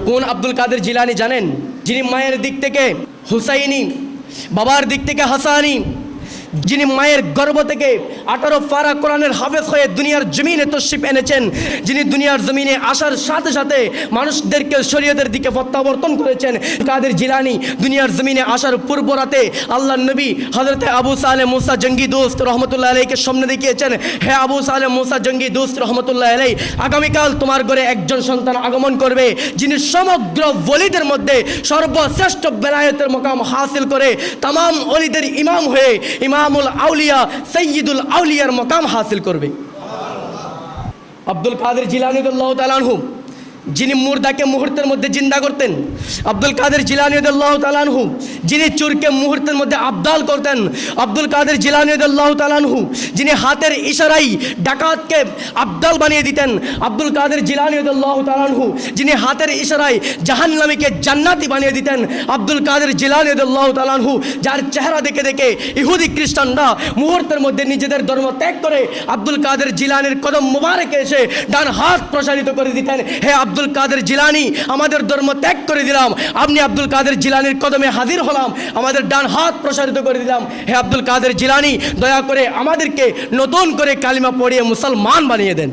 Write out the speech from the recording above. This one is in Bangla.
কোন আব্দুল কাদের জিলানী জানেন? যিনি মায়ের দিক থেকে হুসাইনি, বাবার দিক থেকে হাসানি, যিনি মায়ের গর্ভ থেকে 18 পারা কোরআনের হাফেজ হয়ে দুনিয়ার জমিনে তশরিফ এনেছেন, যিনি দুনিয়ার জমিনে আসার সাথে সাথে মানুষদেরকে শরীয়তের দিকে প্রত্যাবর্তন করেছেন। কাদের জিলানী দুনিয়ার জমিনে আসার পূর্ব রাতে আল্লাহর নবী হযরতে আবু সালেহ মুসা জঙ্গি দোস্ত রহমতুল্লাহ আলাইকে সামনে দেখিয়েছেন, হে আবু সালেহ মুসা জঙ্গি দোস্ত রহমতুল্লাহ আলাই, আগামীকাল তোমার ঘরে একজন সন্তান আগমন করবে, যিনি সমগ্র ওলিদের মধ্যে সর্বশ্রেষ্ঠ বেলায়েতের মুকাম হাসিল করে তামাম ওলিদের ইমাম হয়ে ইমামুল আউলিয়া সৈয়দুল আউলিয়ার মকাম হাসিল করবে। আব্দুল কাদের জিলানী রাদিয়াল্লাহু তাআলা আনহু যিনি মুর্দাকে মুহূর্তের মধ্যে জিন্দা করতেন, আব্দুল কাদের জিলানী রাদিয়াল্লাহু তাআলা আনহু যিনি চোরকে মুহূর্তের মধ্যে আবদাল করতেন, আব্দুল কাদের জিলানী রাদিয়াল্লাহু তাআলা আনহু যিনি হাতের ইশারায় ডাকাতকে আবদাল বানিয়ে দিতেন, আব্দুল কাদের জিলানী রাদিয়াল্লাহু তাআলা আনহু যিনি হাতের ইশারায় জাহান্নামীকে জান্নাতি বানিয়ে দিতেন, আব্দুল কাদের জিলানী রাদিয়াল্লাহু তাআলা আনহু যার চেহারা দেখে দেখে ইহুদি খ্রিস্টানরা মুহূর্তের মধ্যে নিজেদের ধর্ম ত্যাগ করে আব্দুল কাদের জিলানীর কদম মুবারকে এসে ডান হাত প্রসারিত করে দিতেন, হে আব্দুল কাদের জিলানী আমাদের ধর্ম ত্যাগ করে দিলাম, আপনি আব্দুল কাদের জিলানীর কদমে হাজির হলাম, আমাদের ডান হাত প্রসারিত করে দিলাম, হে আব্দুল কাদের জিলানী দয়া করে আমাদেরকে নতুন করে কালিমা পড়িয়ে মুসলমান বানিয়ে দেন।